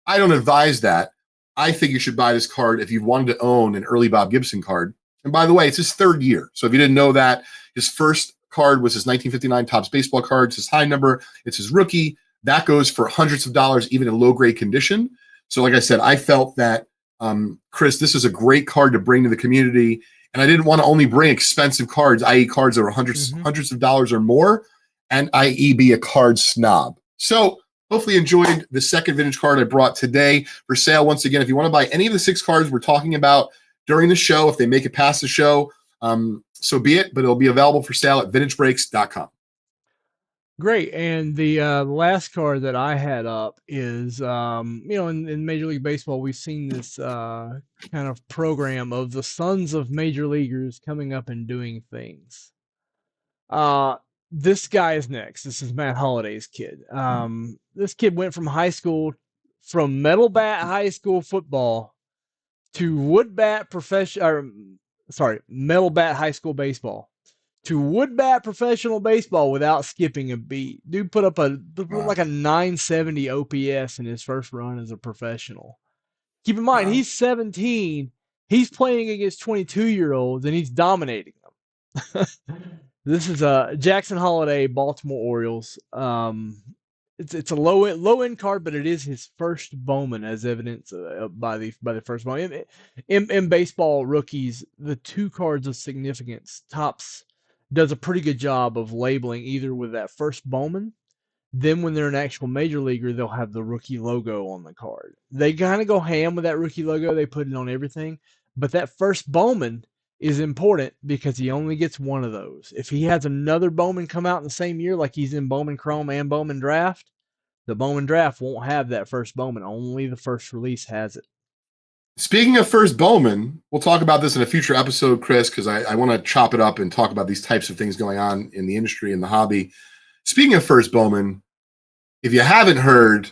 Speaker 2: I don't advise that. I think you should buy this card if you wanted to own an early Bob Gibson card. And by the way, it's his 3rd year. So if you didn't know that, his first card was his 1959 Topps baseball card. It's his high number. It's his rookie. That goes for hundreds of dollars, even in low-grade condition. So like I said, I felt that, Chris, this is a great card to bring to the community. And I didn't want to only bring expensive cards, i.e. cards that are hundreds of dollars or more, and i.e. be a card snob. So hopefully you enjoyed the second vintage card I brought today for sale. Once again, if you want to buy any of the 6 cards we're talking about during the show, if they make it past the show, so be it, but it'll be available for sale at vintagebreaks.com.
Speaker 1: Great. And the last card that I had up is, in Major League Baseball, we've seen this kind of program of the sons of major leaguers coming up and doing things. This guy is next. This is Matt Holliday's kid. This kid went from metal bat high school football to metal bat high school baseball to wood bat professional baseball without skipping a beat. Dude put up like a 970 OPS in his first run as a professional. Keep in mind, he's 17. He's playing against 22-year-olds, and he's dominating them. This is Jackson Holliday, Baltimore Orioles. It's a low end card, but it is his first Bowman, as evidenced by the first Bowman. In baseball rookies, the 2 cards of significance, Topps does a pretty good job of labeling either with that first Bowman. Then when they're an actual major leaguer, they'll have the rookie logo on the card. They kind of go ham with that rookie logo. They put it on everything. But that first Bowman is important because he only gets 1 of those. If he has another Bowman come out in the same year, like he's in Bowman Chrome and Bowman Draft, the Bowman Draft won't have that first Bowman. Only the first release has it.
Speaker 2: Speaking of first Bowman, we'll talk about this in a future episode, Chris, because I want to chop it up and talk about these types of things going on in the industry and the hobby. Speaking of first Bowman, if you haven't heard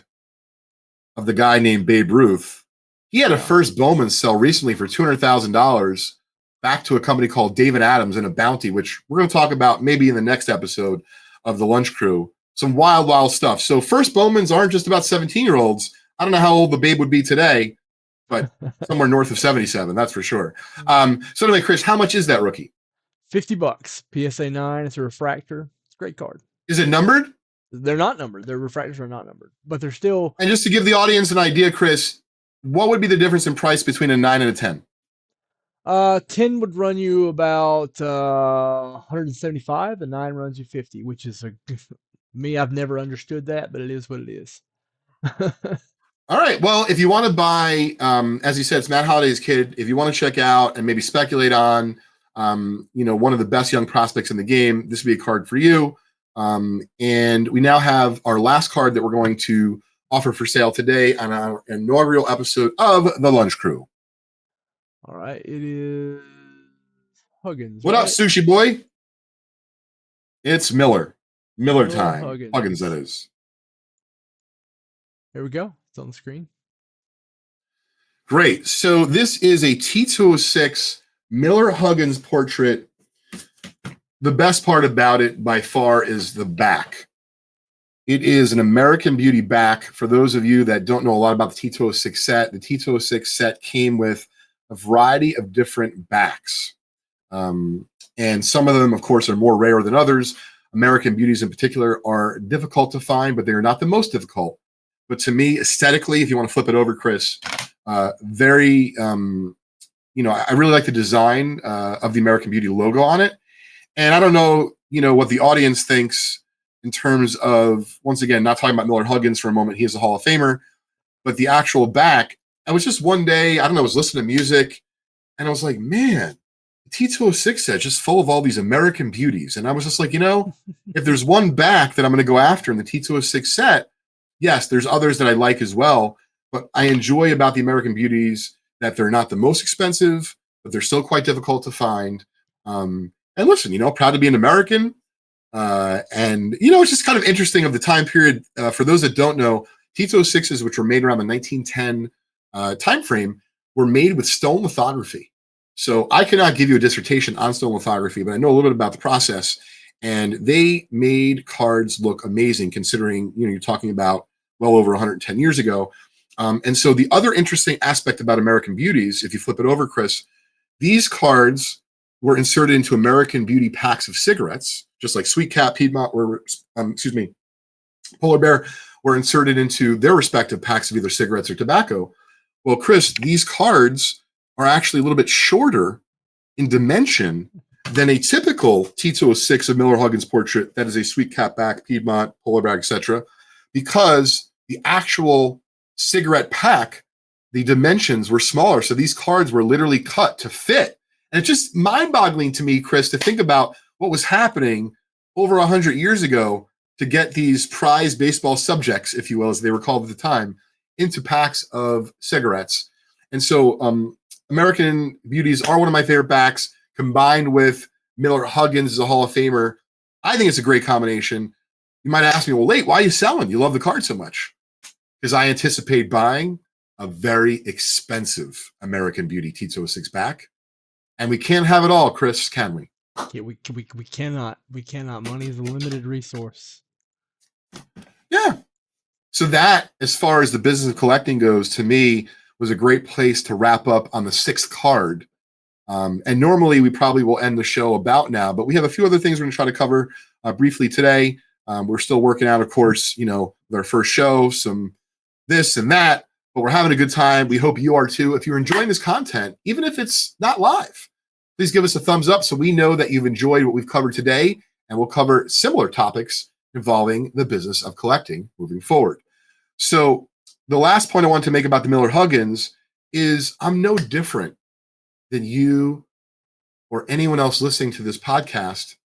Speaker 2: of the guy named Babe Ruth, he had a first Bowman sell recently for $200,000 back to a company called David Adams in a bounty, which we're going to talk about maybe in the next episode of the Lunch Crew. Some wild, wild stuff. So first Bowmans aren't just about 17-year-olds. I don't know how old the Babe would be today, but somewhere north of 77, that's for sure. So anyway, Chris, how much is that rookie?
Speaker 1: $50. PSA 9. It's a refractor. It's a great card.
Speaker 2: Is it numbered?
Speaker 1: They're not numbered. Their refractors are not numbered, but they're still.
Speaker 2: And just to give the audience an idea, Chris, what would be the difference in price between a 9 and a 10?
Speaker 1: 10 would run you about 175. The 9 runs you 50, which is me. I've never understood that, but it is what it is.
Speaker 2: All right. Well, if you want to buy, as you said, it's Matt Holliday's kid. If you want to check out and maybe speculate on, one of the best young prospects in the game, this would be a card for you. And we now have our last card that we're going to offer for sale today on our inaugural episode of The Lunch Crew.
Speaker 1: All right. It is Huggins.
Speaker 2: What up, Sushi Boy? It's Miller. Miller time. Huggins, that is.
Speaker 1: Here we go. It's on the screen.
Speaker 2: Great. So this is a T206 Miller Huggins portrait. The best part about it by far is the back. It is an American Beauty back. For those of you that don't know a lot about the T206 set, the T206 set came with a variety of different backs. And some of them, of course, are more rare than others. American Beauties in particular are difficult to find, but they are not the most difficult. But to me, aesthetically, if you want to flip it over, Chris, I really like the design of the American Beauty logo on it. And I don't know, what the audience thinks in terms of, once again, not talking about Miller Huggins for a moment. He is a Hall of Famer. But the actual back, I was just one day, I was listening to music, and I was like, man, the T206 set just full of all these American Beauties. And I was just like, if there's one back that I'm going to go after in the T206 set, yes, there's others that I like as well. But I enjoy about the American Beauties that they're not the most expensive, but they're still quite difficult to find. And listen, proud to be an American. And it's just kind of interesting of the time period. For those that don't know, T206s, which were made around the 1910 time frame, were made with stone lithography. So I cannot give you a dissertation on stone lithography, but I know a little bit about the process. And they made cards look amazing, considering you're talking about well over 110 years ago. And so the other interesting aspect about American Beauties, if you flip it over, Chris, these cards were inserted into American Beauty packs of cigarettes, just like Sweet Cat, Piedmont, or Polar Bear were inserted into their respective packs of either cigarettes or tobacco. Well, Chris, these cards are actually a little bit shorter in dimension than a typical T206 of Miller Huggins portrait that is a Sweet Cat back, Piedmont, Polar Bear, etc., because the actual cigarette pack, the dimensions were smaller. So these cards were literally cut to fit. And it's just mind-boggling to me, Chris, to think about what was happening over 100 years ago to get these prize baseball subjects, if you will, as they were called at the time, into packs of cigarettes. And so American Beauties are one of my favorite backs, combined with Miller Huggins as a Hall of Famer. I think it's a great combination. You might ask me, well, Leighton, why are you selling? You love the card so much. Because I anticipate buying a very expensive American Beauty T206 back. And we can't have it all, Chris, can we?
Speaker 1: Yeah, we cannot. We cannot. Money is a limited resource.
Speaker 2: Yeah. So that, as far as the business of collecting goes, to me, was a great place to wrap up on the sixth card. And normally we probably will end the show about now, but we have a few other things we're going to try to cover briefly today. We're still working out, of course, with our first show, some this and that, but we're having a good time. We hope you are too. If you're enjoying this content, even if it's not live, please give us a thumbs up so we know that you've enjoyed what we've covered today, and we'll cover similar topics involving the business of collecting moving forward. So the last point I want to make about the Miller Huggins is I'm no different than you or anyone else listening to this podcast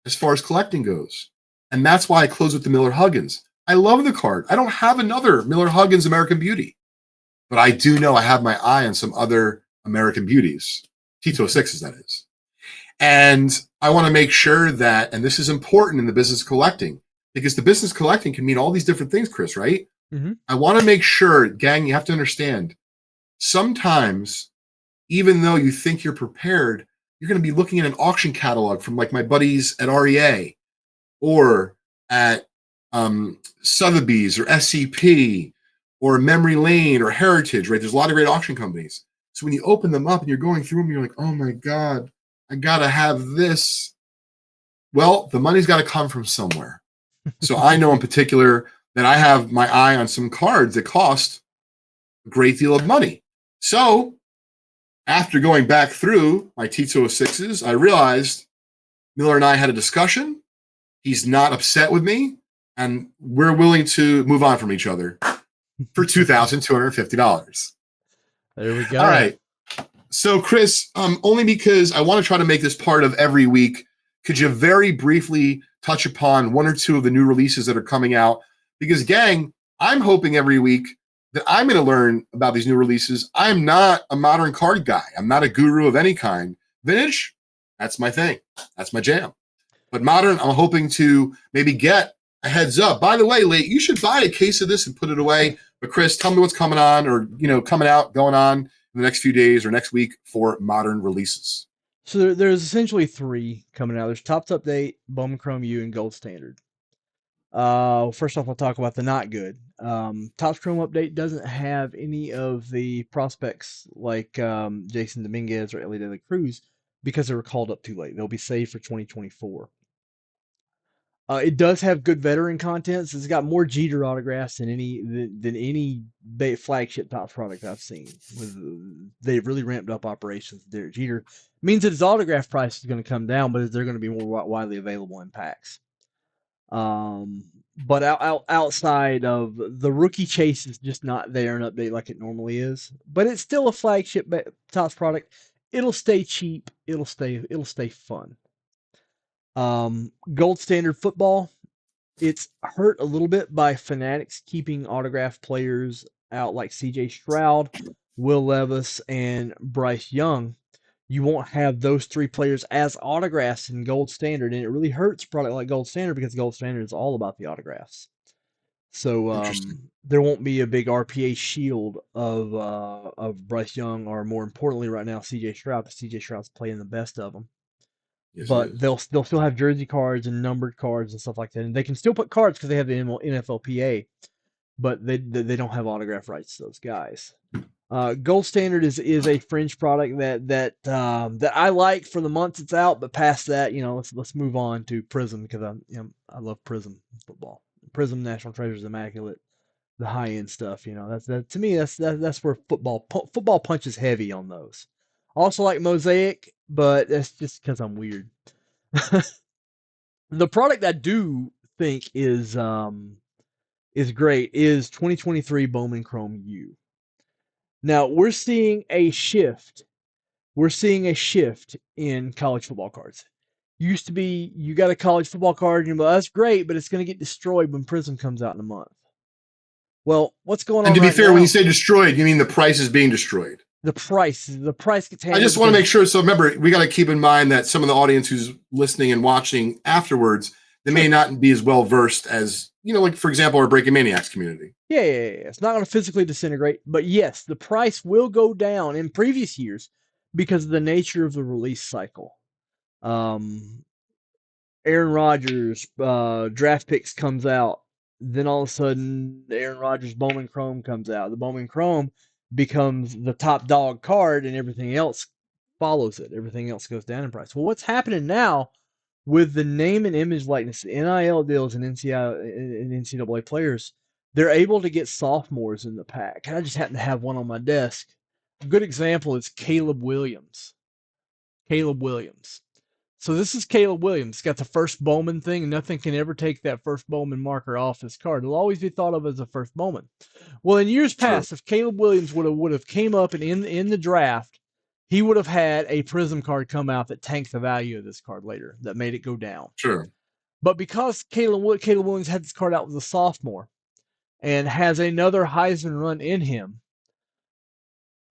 Speaker 2: as far as collecting goes. And that's why I close with the Miller Huggins. I love the card. I don't have another Miller Huggins American Beauty, but I do know I have my eye on some other American Beauties, T206s, that is. And I want to make sure that, and this is important in the business of collecting, because the business of collecting can mean all these different things, Chris, right?
Speaker 1: Mm-hmm.
Speaker 2: I want to make sure, gang, you have to understand, sometimes, even though you think you're prepared, you're going to be looking at an auction catalog from like my buddies at REA or at Sotheby's or SCP or Memory Lane or Heritage, right? There's a lot of great auction companies. So when you open them up and you're going through them, you're like, oh my God, I got to have this. Well, the money's got to come from somewhere. So I know in particular that I have my eye on some cards that cost a great deal of money. So after going back through my T206s, I realized Miller and I had a discussion. He's not upset with me, and we're willing to move on from each other for $2,250.
Speaker 1: There we
Speaker 2: All
Speaker 1: go.
Speaker 2: right. So, Chris, only because I want to try to make this part of every week, could you very briefly touch upon one or two of the new releases that are coming out? Because, gang, I'm hoping every week that I'm going to learn about these new releases. I'm not a modern card guy. I'm not a guru of any kind. Vintage, that's my thing. That's my jam. But modern, I'm hoping to maybe get a heads up. By the way, Leighton, you should buy a case of this and put it away. But Chris, tell me what's coming on or, coming out, going on in the next few days or next week for modern releases.
Speaker 1: So there's essentially three coming out. There's Topps Update, Bowman Chrome U, and Gold Standard. First off, I'll talk about the not good. Topps Chrome Update doesn't have any of the prospects like Jason Dominguez or Ellie De La Cruz because they were called up too late. They'll be saved for 2024. It does have good veteran contents. It's got more Jeter autographs than any flagship Topps product I've seen. They've really ramped up operations. Derek Jeter means that his autograph price is going to come down, but they're going to be more widely available in packs. But outside of the rookie chase is just not there in update like it normally is. But it's still a flagship Topps product. It'll stay cheap. It'll stay fun. Gold Standard Football. It's hurt a little bit by Fanatics keeping autographed players out like C.J. Stroud, Will Levis, and Bryce Young. You won't have those three players as autographs in Gold Standard, and it really hurts a product like Gold Standard because Gold Standard is all about the autographs. So
Speaker 2: Interesting.
Speaker 1: there won't be a big RPA shield of Bryce Young, or more importantly, right now C.J. Stroud, because C.J. Stroud's playing the best of them.
Speaker 2: Yes, it
Speaker 1: But
Speaker 2: is.
Speaker 1: they'll still have jersey cards and numbered cards and stuff like that, and they can still put cards because they have the NFLPA, but they don't have autograph rights to those guys. Gold Standard is a fringe product that I like for the months it's out, but past that, let's move on to Prism because I love Prism football. Prism National Treasures Immaculate, the high end stuff. That to me that's where football punches heavy on those. Also like Mosaic, but that's just because I'm weird. The product I do think is great is 2023 Bowman Chrome U. Now we're seeing a shift. We're seeing a shift in college football cards. Used to be you got a college football card and you're like, that's great, but it's going to get destroyed when Prism comes out in a month. Well, what's going
Speaker 2: And
Speaker 1: on
Speaker 2: to be
Speaker 1: right
Speaker 2: fair, when you
Speaker 1: now?
Speaker 2: say destroyed, you mean the price is being destroyed.
Speaker 1: The price gets
Speaker 2: I
Speaker 1: hammered
Speaker 2: just want to make
Speaker 1: because
Speaker 2: sure. So remember, we got to keep in mind that some of the audience who's listening and watching afterwards, they may
Speaker 1: sure.
Speaker 2: not be as well versed as, like, for example, our Breaking Maniacs community.
Speaker 1: Yeah. It's not going to physically disintegrate, but yes, the price will go down in previous years because of the nature of the release cycle. Um, Aaron Rodgers draft picks comes out, then all of a sudden Aaron Rodgers Bowman Chrome comes out. The Bowman Chrome becomes the top dog card, and everything else follows it. Everything else goes down in price. Well, what's happening now with the name and image likeness, NIL deals, and NCAA players? They're able to get sophomores in the pack. I just happen to have one on my desk. A good example is Caleb Williams. Caleb Williams. So this is Caleb Williams. He's got the first Bowman thing, and nothing can ever take that first Bowman marker off his card. It'll always be thought of as a first Bowman. Well, in years
Speaker 2: True.
Speaker 1: past, if Caleb Williams would have came up and in the draft, he would have had a Prism card come out that tanked the value of this card later, that made it go down.
Speaker 2: Sure.
Speaker 1: But because Caleb Williams had this card out as a sophomore and has another Heisman run in him,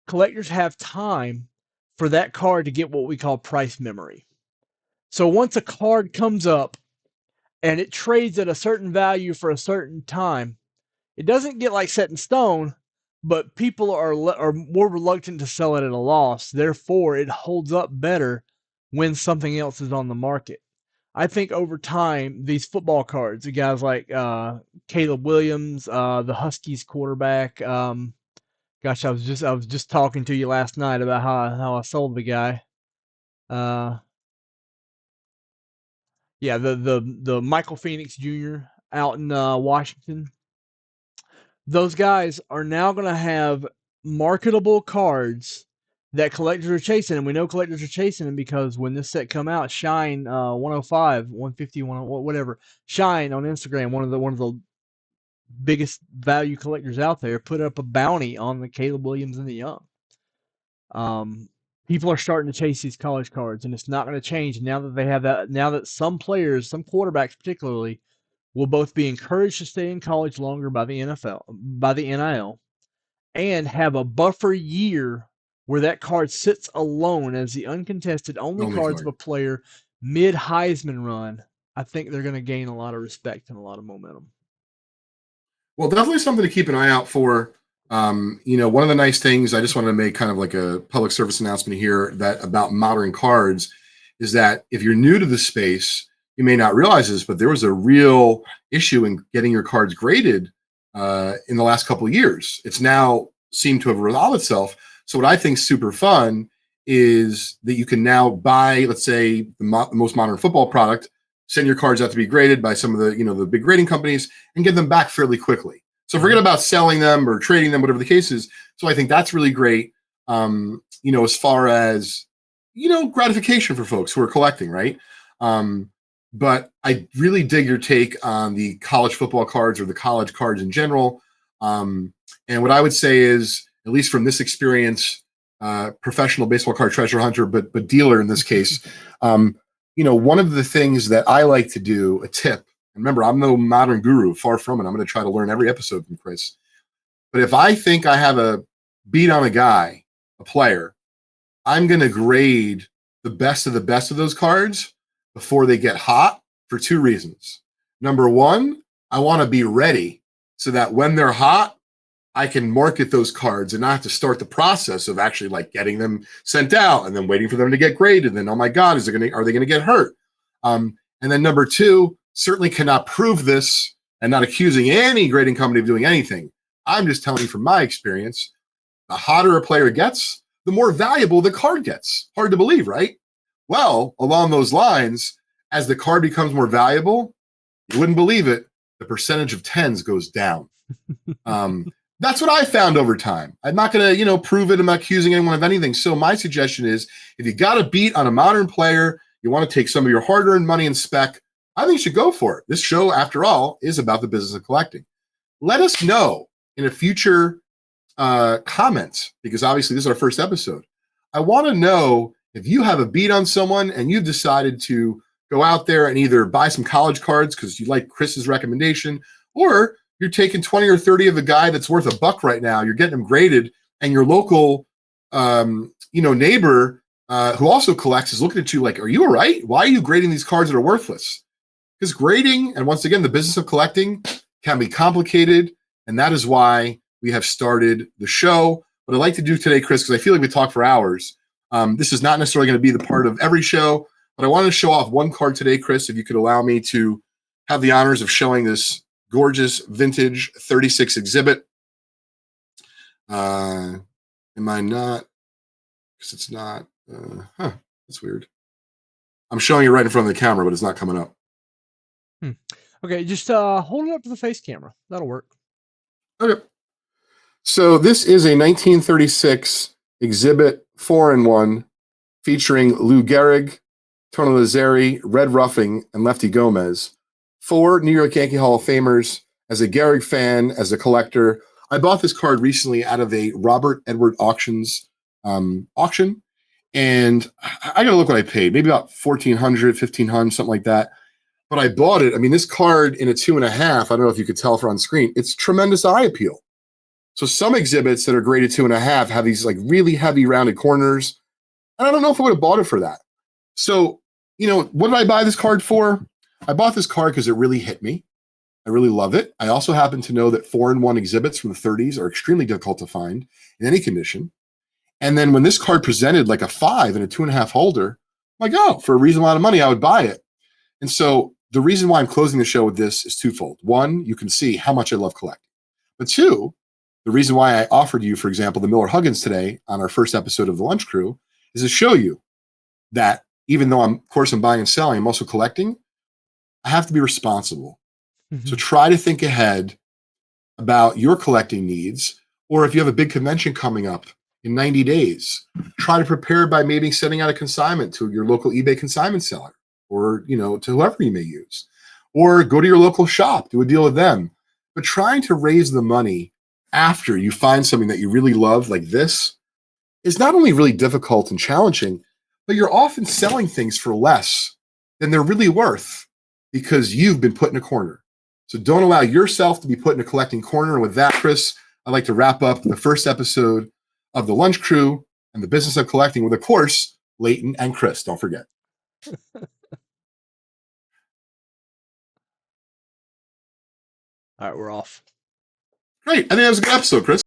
Speaker 1: collectors have time for that card to get what we call price memory. So once a card comes up and it trades at a certain value for a certain time, it doesn't get like set in stone, but people are more reluctant to sell it at a loss. Therefore, it holds up better when something else is on the market. I think over time, these football cards, the guys like Caleb Williams, the Huskies quarterback. Gosh, I was just talking to you last night about how I sold the guy. Uh, yeah, the Michael Phoenix Jr. out in Washington. Those guys are now going to have marketable cards that collectors are chasing, and we know collectors are chasing them because when this set come out, Shine 105, 150, whatever, Shine on Instagram, one of the biggest value collectors out there, put up a bounty on the Caleb Williams and the Young. People are starting to chase these college cards, and it's not going to change now that they have that. Now that some players, some quarterbacks particularly, will both be encouraged to stay in college longer by the NFL, by the NIL, and have a buffer year where that card sits alone as the uncontested only
Speaker 2: Only
Speaker 1: cards of
Speaker 2: card.
Speaker 1: a player mid Heisman run. I think they're going to gain a lot of respect and a lot of momentum.
Speaker 2: Well, definitely something to keep an eye out for. One of the nice things I just wanted to make kind of like a public service announcement here that about modern cards is that if you're new to the space, you may not realize this, but there was a real issue in getting your cards graded in the last couple of years. It's now seemed to have resolved itself. So what I think is super fun is that you can now buy, let's say, the most modern football product, send your cards out to be graded by some of the big grading companies, and get them back fairly quickly. So forget about selling them or trading them, whatever the case is. So I think that's really great. As far as gratification for folks who are collecting, right? But I really dig your take on the college football cards or the college cards in general. And what I would say is, at least from this experience, professional baseball card treasure hunter, but dealer in this case, one of the things that I like to do, a tip, and remember, I'm no modern guru, far from it. I'm going to try to learn every episode from Chris. But if I think I have a beat on a guy, a player, I'm going to grade the best of those cards before they get hot for two reasons. Number one, I want to be ready so that when they're hot, I can market those cards and not have to start the process of actually like getting them sent out and then waiting for them to get graded. And then, oh my God, are they going to get hurt? And then number two, certainly cannot prove this and not accusing any grading company of doing anything. I'm just telling you from my experience, the hotter a player gets, the more valuable the card gets. Hard to believe, right? Well, along those lines, as the card becomes more valuable, you wouldn't believe it, the percentage of tens goes down. That's what I found over time. I'm not going to, prove it. I'm not accusing anyone of anything. So my suggestion is, if you got a beat on a modern player, you want to take some of your hard-earned money and spec, I think you should go for it. This show, after all, is about the business of collecting. Let us know in a future comment, because obviously this is our first episode. I want to know if you have a beat on someone and you've decided to go out there and either buy some college cards because you like Chris's recommendation, or you're taking 20 or 30 of a guy that's worth $1 right now. You're getting them graded, and your local, neighbor who also collects is looking at you like, "Are you all right? Why are you grading these cards that are worthless?" Because grading, and once again, the business of collecting can be complicated, and that is why we have started the show. What I'd like to do today, Chris, because I feel like we talk for hours. This is not necessarily going to be the part of every show, but I wanted to show off one card today, Chris, if you could allow me to have the honors of showing this gorgeous vintage 36 exhibit. Am I not? Because it's not. That's weird. I'm showing you right in front of the camera, but it's not coming up.
Speaker 1: Okay, just hold it up to the face camera. That'll work.
Speaker 2: Okay. So this is a 1936 exhibit 4-in-1 featuring Lou Gehrig, Tony Lazzari, Red Ruffing, and Lefty Gomez. 4 New York Yankee Hall of Famers. As a Gehrig fan, as a collector, I bought this card recently out of a Robert Edward Auctions auction, and I gotta look what I paid. Maybe about $1,400, $1,500, something like that. But I bought it. I mean, this card in a 2.5. I don't know if you could tell for on screen. It's tremendous eye appeal. So some exhibits that are graded 2.5 have these like really heavy rounded corners. And I don't know if I would have bought it for that. So, what did I buy this card for? I bought this card because it really hit me. I really love it. I also happen to know that 4-in-1 exhibits from the 30s are extremely difficult to find in any condition. And then when this card presented like a 5 and a 2.5 holder, I'm like, oh, for a reasonable amount of money, I would buy it. And so the reason why I'm closing the show with this is twofold. One, you can see how much I love collecting. But two, the reason why I offered you, for example, the Miller Huggins today on our first episode of The Lunch Crew is to show you that even though I'm buying and selling, I'm also collecting. I have to be responsible. So try to think ahead about your collecting needs, or if you have a big convention coming up in 90 days, try to prepare by maybe sending out a consignment to your local eBay consignment seller, or to whoever you may use, or go to your local shop, do a deal with them. But trying to raise the money after you find something that you really love, like this, is not only really difficult and challenging, but you're often selling things for less than they're really worth because you've been put in a corner. So don't allow yourself to be put in a collecting corner. And with that, Chris, I'd like to wrap up the first episode of the Lunch Crew and the Business of Collecting with, of course, Leighton and Chris. Don't forget.
Speaker 1: All right, we're off.
Speaker 2: Great. I think that was a good episode, Chris.